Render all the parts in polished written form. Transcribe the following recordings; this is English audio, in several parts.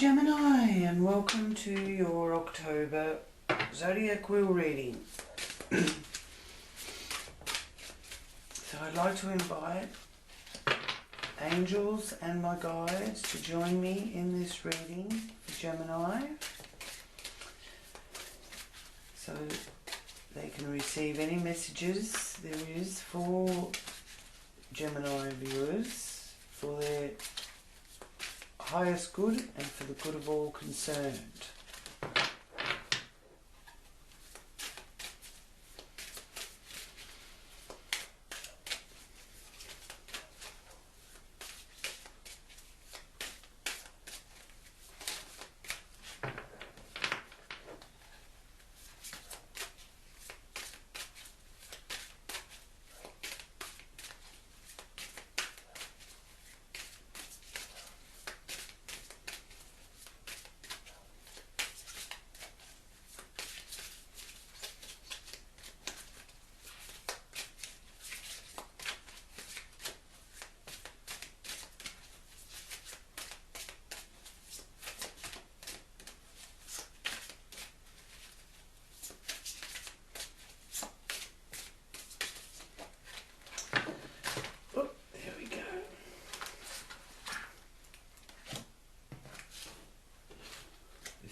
Gemini, and welcome to your October Zodiac wheel reading. So I'd like to invite angels and my guides to join me in this reading for Gemini, so they can receive any messages there is for Gemini viewers for their highest good and for the good of all concerned.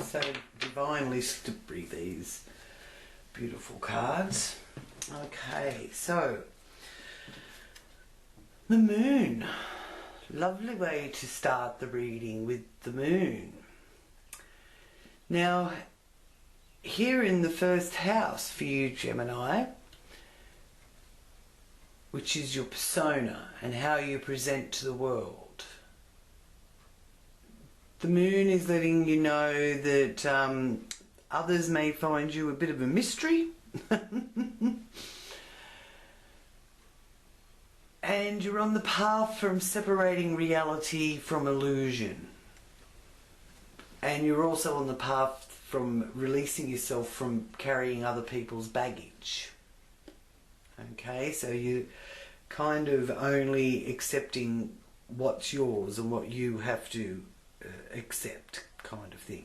So divinely slippery, these beautiful cards. Okay, so the moon. Lovely way to start the reading with the moon. Now, here in the first house for you, Gemini, which is your persona and how you present to the world. The moon is letting you know that others may find you a bit of a mystery. And you're on the path from separating reality from illusion. And you're also on the path from releasing yourself from carrying other people's baggage. Okay, so you're kind of only accepting what's yours and what you have to accept, kind of thing.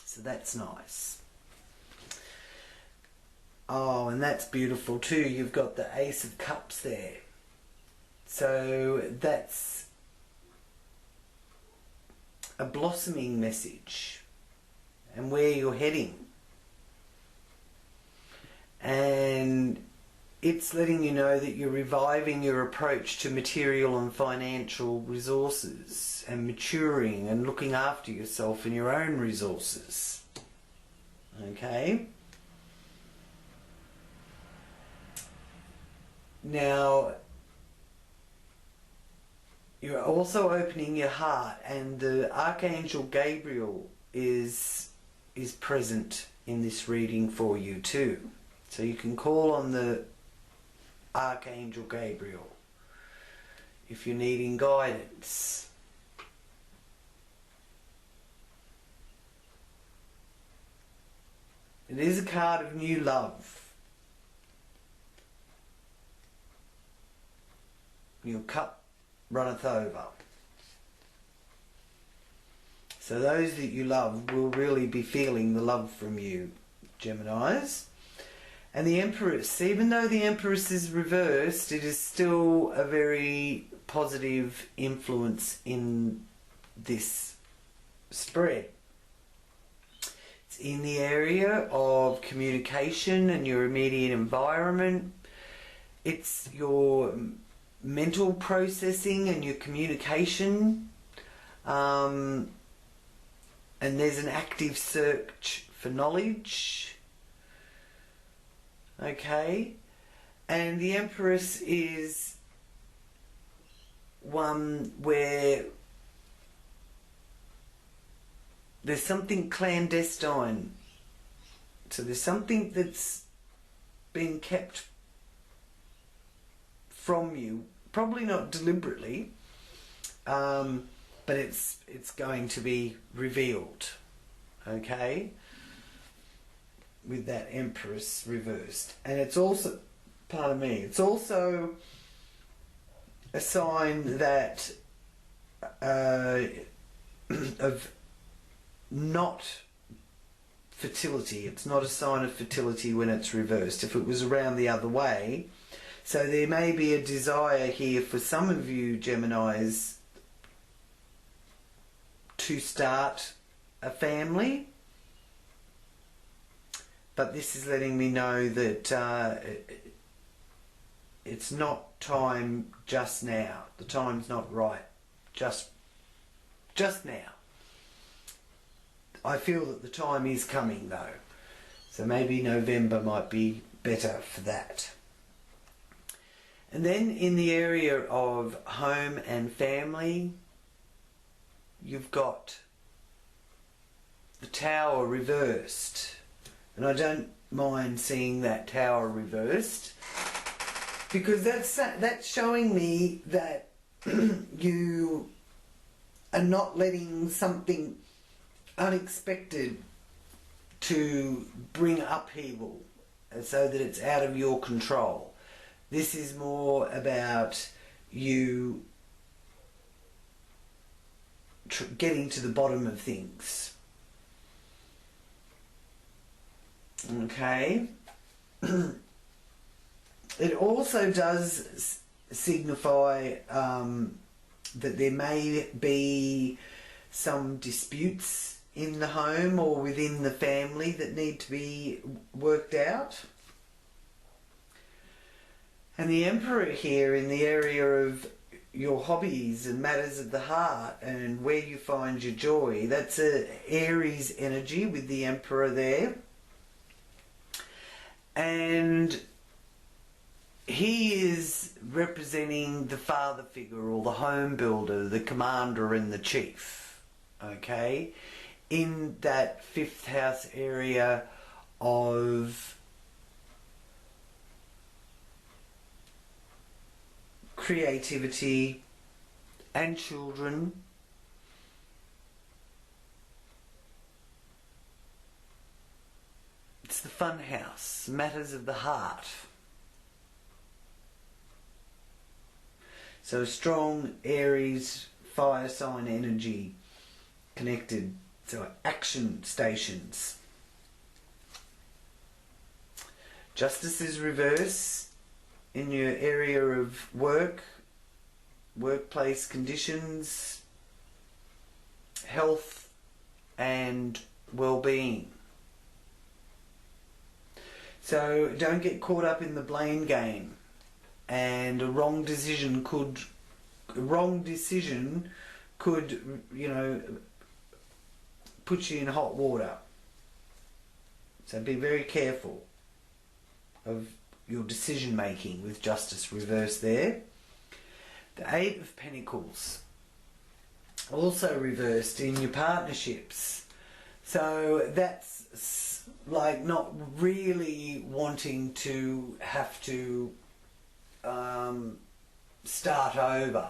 So that's nice. Oh, and that's beautiful too. You've got the Ace of Cups there. So that's a blossoming message and where you're heading. And it's letting you know that you're reviving your approach to material and financial resources and maturing and looking after yourself and your own resources. Okay? Now, you're also opening your heart, and the Archangel Gabriel is present in this reading for you too. So you can call on the Archangel Gabriel if you're needing guidance. It is a card of new love. Your cup runneth over. So those that you love will really be feeling the love from you, Geminis. And the Empress, even though the Empress is reversed, it is still a very positive influence in this spread. It's in the area of communication and your immediate environment. It's your mental processing and your communication. And there's an active search for knowledge. Okay, and the Empress is one where there's something clandestine. So there's something that's been kept from you, probably not deliberately, but it's going to be revealed. Okay, with that Empress reversed. And it's also, pardon me, it's also a sign that of not fertility. It's not a sign of fertility when it's reversed. If it was around the other way, so there may be a desire here for some of you Geminis to start a family, but this is letting me know that it's not time just now. The time's not right just now. I feel that the time is coming though, so maybe November might be better for that. And then in the area of home and family, you've got the Tower reversed, and I don't mind seeing that Tower reversed, because that's showing me that you are not letting something unexpected to bring upheaval so that it's out of your control. This is more about you getting to the bottom of things. Okay. It also does signify that there may be some disputes in the home or within the family that need to be worked out. And the Emperor here in the area of your hobbies and matters of the heart and where you find your joy, that's a Aries energy with the Emperor there. And he is representing the father figure or the home builder, the commander and the chief, okay, in that 5th house area of creativity and children. It's the fun house, matters of the heart. So strong Aries fire sign energy connected, so action stations. Justice is reverse in your area of work, workplace conditions, health and well-being. So don't get caught up in the blame game, and a wrong decision could, you know, put you in hot water. So be very careful of your decision making with Justice reversed there. The 8 of Pentacles also reversed in your partnerships. So that's like not really wanting to have to start over,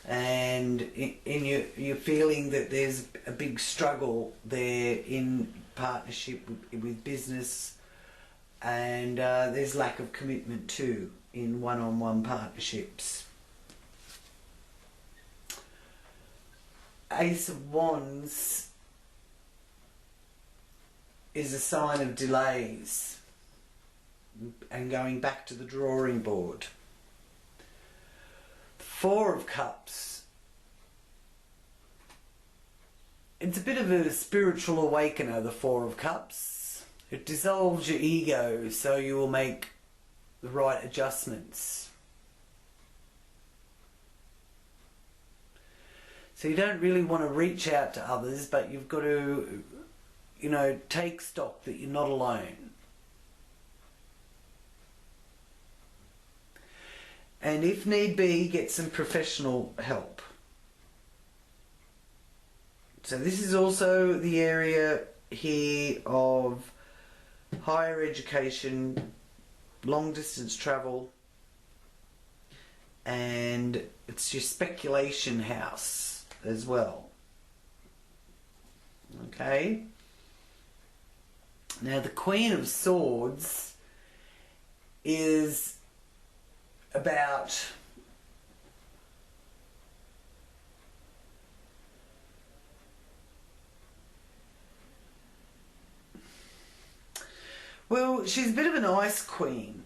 and you're feeling that there's a big struggle there in partnership with business, and there's lack of commitment too in one-on-one partnerships. Ace of Wands is a sign of delays and going back to the drawing board. 4 of Cups. It's a bit of a spiritual awakener, the 4 of Cups. It dissolves your ego so you will make the right adjustments. So you don't really want to reach out to others, but you've got to, you know, take stock that you're not alone. And if need be, get some professional help. So this is also the area here of higher education, long distance travel, and it's your speculation house as well. Okay. Now the Queen of Swords is about Well, she's a bit of an ice queen.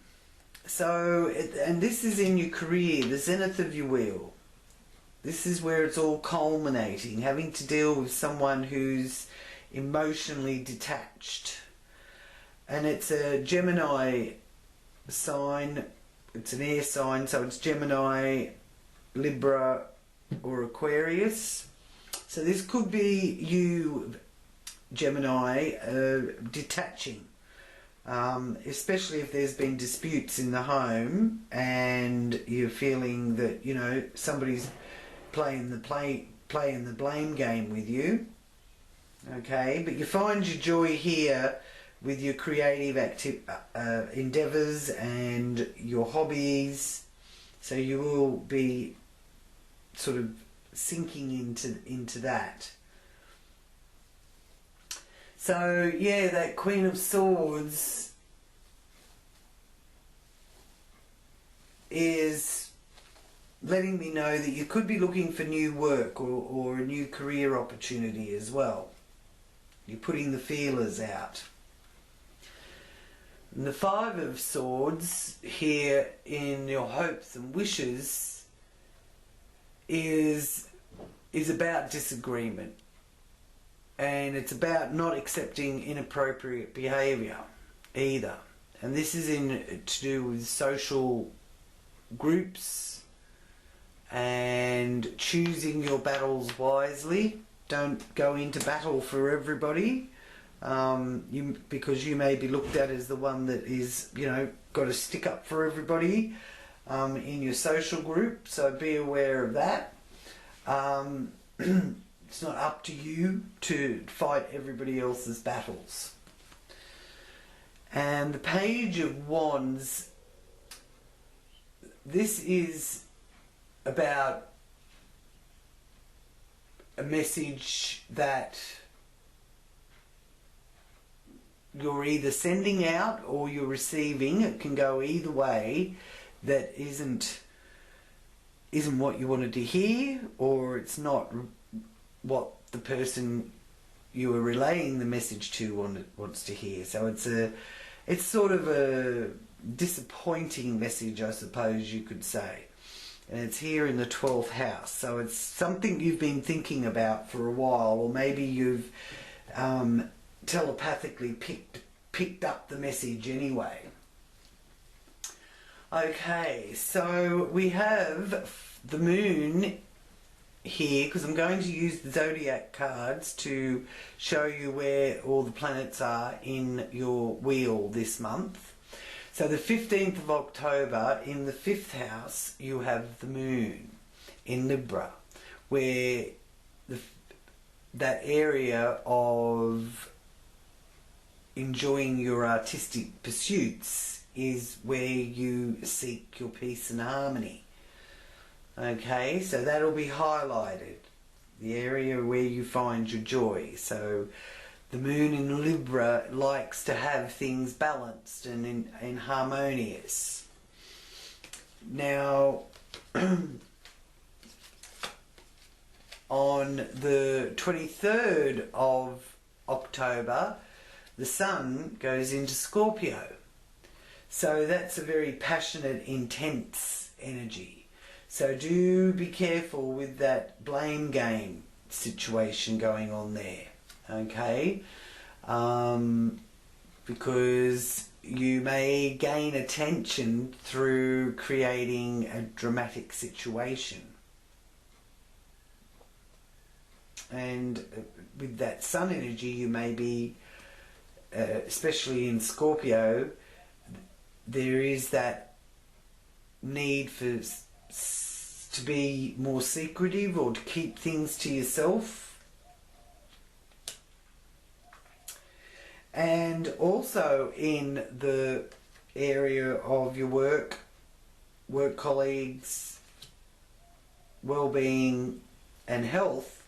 So, and this is in your career, the zenith of your wheel. This is where it's all culminating, having to deal with someone who's emotionally detached. And it's a Gemini sign, it's an air sign, so it's Gemini, Libra or Aquarius. So this could be you, Gemini, detaching. Especially if there's been disputes in the home and you're feeling that, you know, somebody's playing the blame game with you. Okay, but you find your joy here with your creative endeavours and your hobbies, so you will be sort of sinking into that. So yeah, that Queen of Swords is letting me know that you could be looking for new work or a new career opportunity as well. You're putting the feelers out. And the Five of Swords here in your hopes and wishes is about disagreement. And it's about not accepting inappropriate behaviour either. And this is to do with social groups and choosing your battles wisely. Don't go into battle for everybody, because you may be looked at as the one that is, you know, got to stick up for everybody in your social group. So be aware of that. It's not up to you to fight everybody else's battles. And the Page of Wands, this is about a message that you're either sending out or you're receiving. It can go either way. That isn't what you wanted to hear, or it's not what the person you are relaying the message to wants to hear. So it's sort of a disappointing message, I suppose you could say. And it's here in the 12th house. So it's something you've been thinking about for a while, or maybe you've telepathically picked up the message anyway. Okay, so we have the moon here, because I'm going to use the Zodiac cards to show you where all the planets are in your wheel this month. So the 15th of October, in the 5th house, you have the moon in Libra, where that area of enjoying your artistic pursuits is where you seek your peace and harmony. Okay, so that'll be highlighted, the area where you find your joy. So the moon in Libra likes to have things balanced and harmonious. Now, on the 23rd of October, the sun goes into Scorpio. So that's a very passionate, intense energy. So do be careful with that blame game situation going on there, okay? Because you may gain attention through creating a dramatic situation. And with that sun energy, you may be, especially in Scorpio, there is that need to be more secretive or to keep things to yourself. And also in the area of your work colleagues, well-being and health,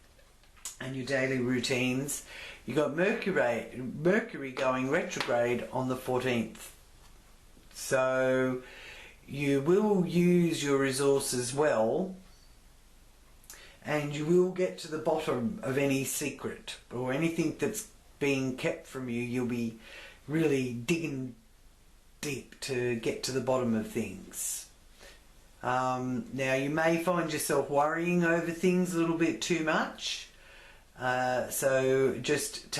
and your daily routines, you got Mercury going retrograde on the 14th. So you will use your resources well, and you will get to the bottom of any secret or anything that's being kept from you. You'll be really digging deep to get to the bottom of things. Now you may find yourself worrying over things a little bit too much, so just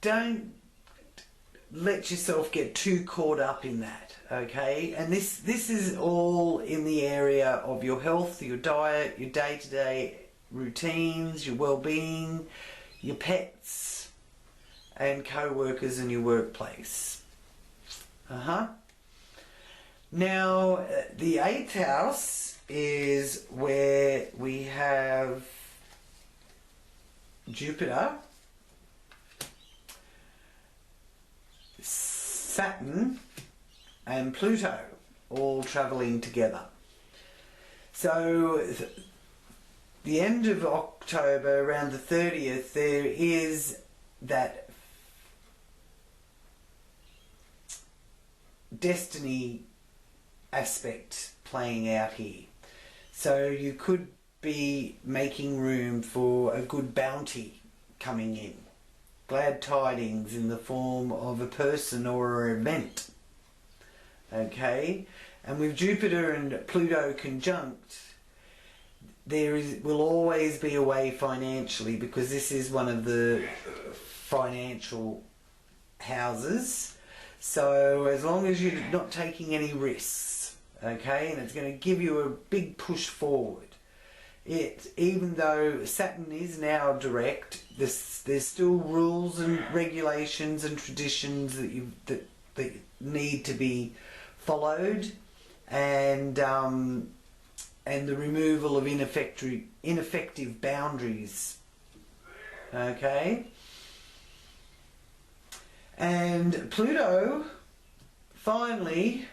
don't let yourself get too caught up in that, okay? And this is all in the area of your health, your diet, your day-to-day routines, your well-being, your pets, and co-workers in your workplace. Now, the 8th house is where we have Jupiter, Saturn, and Pluto all travelling together. So the end of October, around the 30th, there is that destiny aspect playing out here. So you could be making room for a good bounty coming in. Glad tidings in the form of a person or an event. Okay? And with Jupiter and Pluto conjunct, will always be a way financially, because this is one of the financial houses. So as long as you're not taking any risks, okay, and it's going to give you a big push forward. Even though Saturn is now direct, there's still rules and regulations and traditions that need to be followed, and the removal of ineffective boundaries. Okay. And Pluto, finally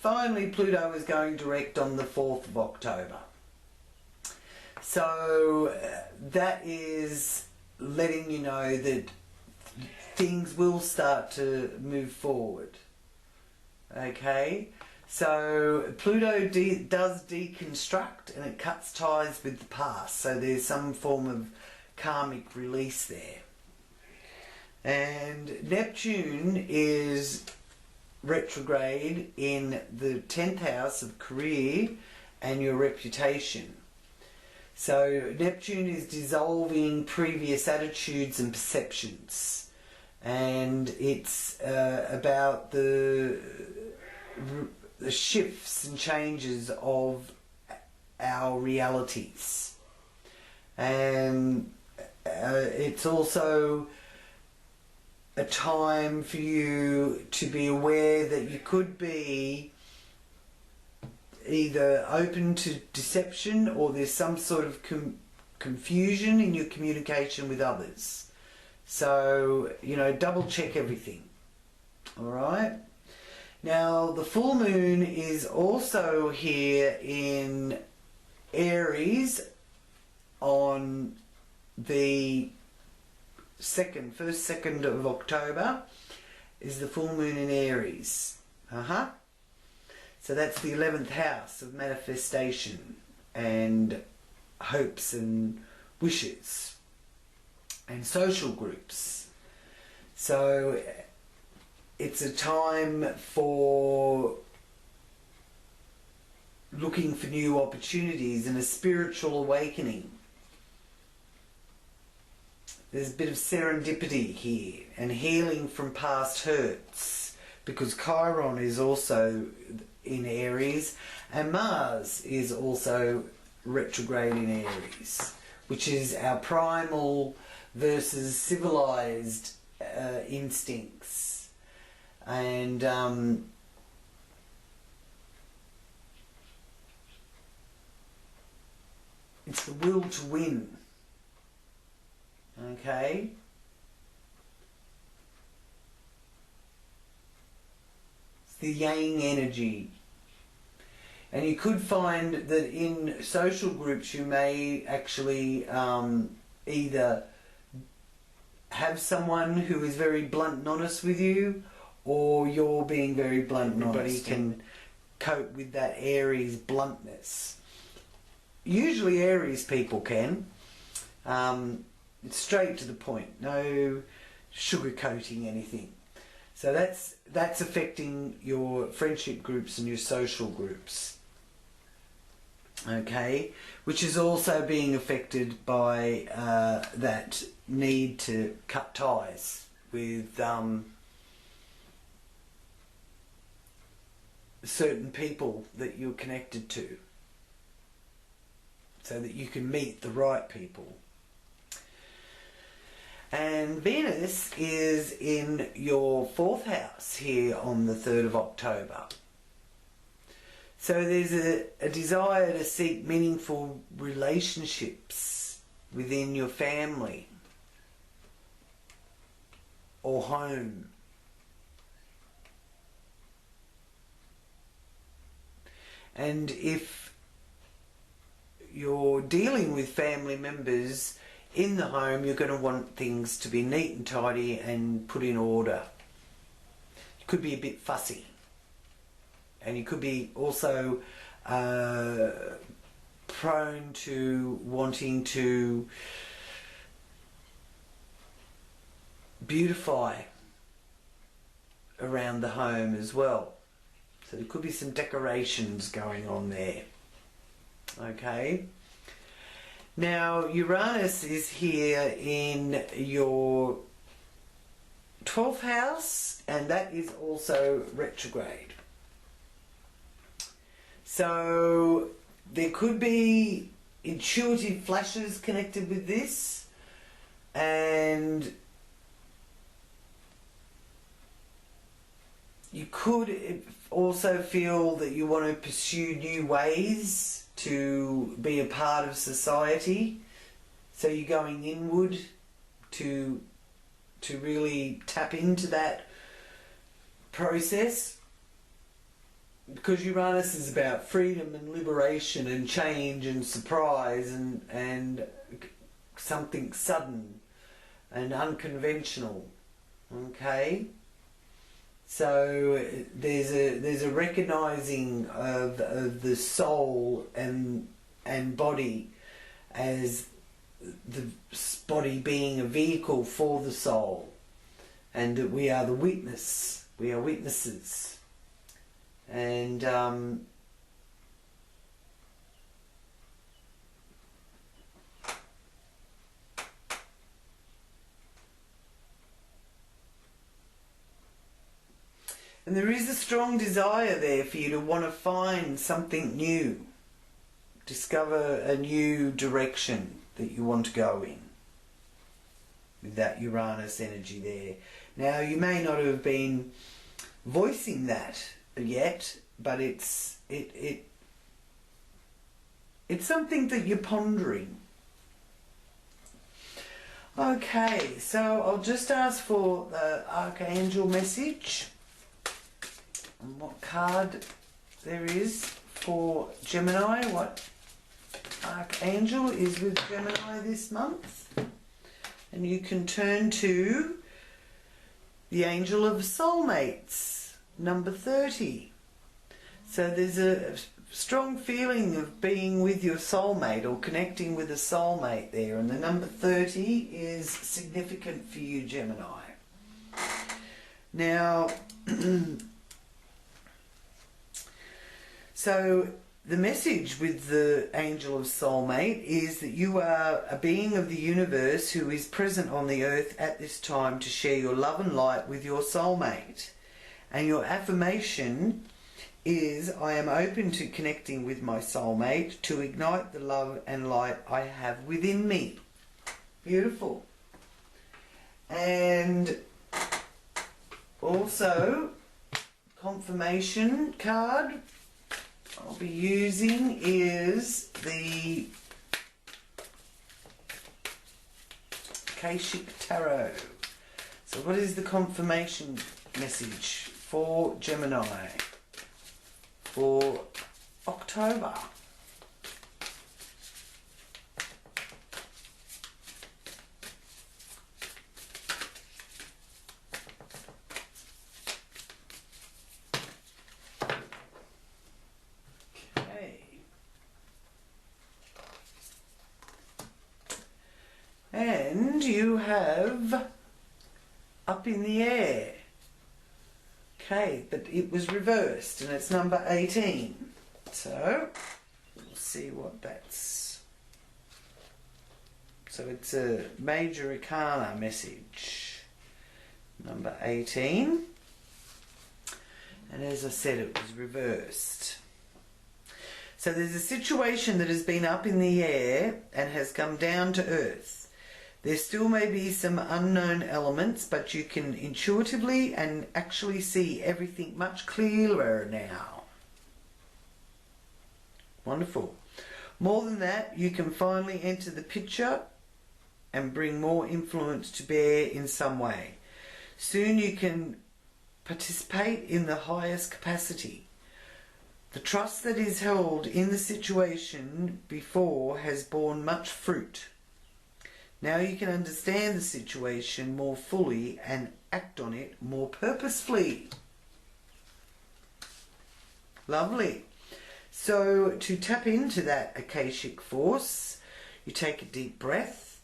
Pluto is going direct on the 4th of October. So that is letting you know that things will start to move forward. Okay? So Pluto does deconstruct, and it cuts ties with the past. So there's some form of karmic release there. And Neptune is retrograde in the 10th house of career and your reputation. So Neptune is dissolving previous attitudes and perceptions, and it's about the shifts and changes of our realities. And it's also a time for you to be aware that you could be either open to deception, or there's some sort of confusion in your communication with others. So, double check everything. Alright? Now, the full moon is also here in Aries on the first second of October is the full moon in Aries. So that's the 11th house of manifestation and hopes and wishes and social groups. So it's a time for looking for new opportunities and a spiritual awakening. There's a bit of serendipity here and healing from past hurts, because Chiron is also in Aries and Mars is also retrograde in Aries, which is our primal versus civilized instincts. And it's the will to win. Okay? It's the yang energy. And you could find that in social groups you may actually either have someone who is very blunt and honest with you, or you're being very blunt and honest. Everybody can cope with that Aries bluntness. usually Aries people can. It's straight to the point, no sugarcoating anything. So that's affecting your friendship groups and your social groups. Okay, which is also being affected by that need to cut ties with certain people that you're connected to, so that you can meet the right people. And Venus is in your 4th house here on the 3rd of October. So there's a desire to seek meaningful relationships within your family or home. And if you're dealing with family members in the home, you're going to want things to be neat and tidy and put in order. You could be a bit fussy. And you could be also prone to wanting to beautify around the home as well. So there could be some decorations going on there. Okay. Now Uranus is here in your 12th house, and that is also retrograde. So there could be intuitive flashes connected with this, and you could also feel that you want to pursue new ways to be a part of society. So you're going inward to really tap into that process, because Uranus is about freedom and liberation and change and surprise and something sudden and unconventional. Okay. So there's a recognizing of the soul and body as the body being a vehicle for the soul, and that we are the witness. We are witnesses, and and there is a strong desire there for you to want to find something new, discover a new direction that you want to go in with that Uranus energy there. Now, you may not have been voicing that yet, but it's something that you're pondering. Okay, so I'll just ask for the Archangel message and what card there is for Gemini, what Archangel is with Gemini this month. And you can turn to the Angel of Soulmates, number 30. So there's a strong feeling of being with your soulmate or connecting with a soulmate there, and the number 30 is significant for you, Gemini. Now, so the message with the Angel of Soulmate is that you are a being of the universe who is present on the earth at this time to share your love and light with your soulmate. And your affirmation is, I am open to connecting with my soulmate to ignite the love and light I have within me. Beautiful. And also, confirmation card I'll be using is the Akashic Tarot. So what is the confirmation message for Gemini for October? And you have up in the air. Okay, but it was reversed and it's number 18. So, we'll see what that's... So it's a major arcana message. Number 18. And as I said, it was reversed. So there's a situation that has been up in the air and has come down to earth. There still may be some unknown elements, but you can intuitively and actually see everything much clearer now. Wonderful. More than that, you can finally enter the picture and bring more influence to bear in some way. Soon you can participate in the highest capacity. The trust that is held in the situation before has borne much fruit. Now you can understand the situation more fully and act on it more purposefully. Lovely. So to tap into that Akashic force, you take a deep breath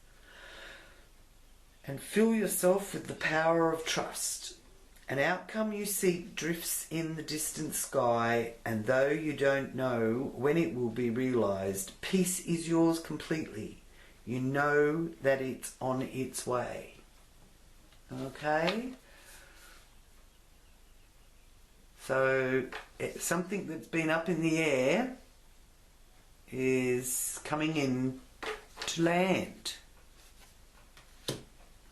and fill yourself with the power of trust. An outcome you seek drifts in the distant sky, and though you don't know when it will be realized, peace is yours completely. You know that it's on its way. Okay? So, something that's been up in the air is coming in to land.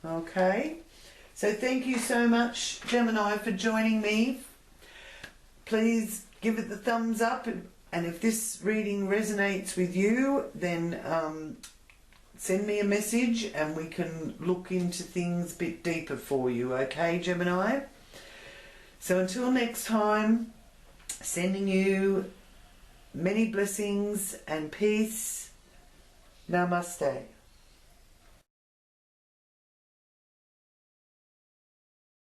Okay? So thank you so much, Gemini, for joining me. Please give it the thumbs up, and if this reading resonates with you, then send me a message and we can look into things a bit deeper for you, okay, Gemini? So until next time, sending you many blessings and peace. Namaste.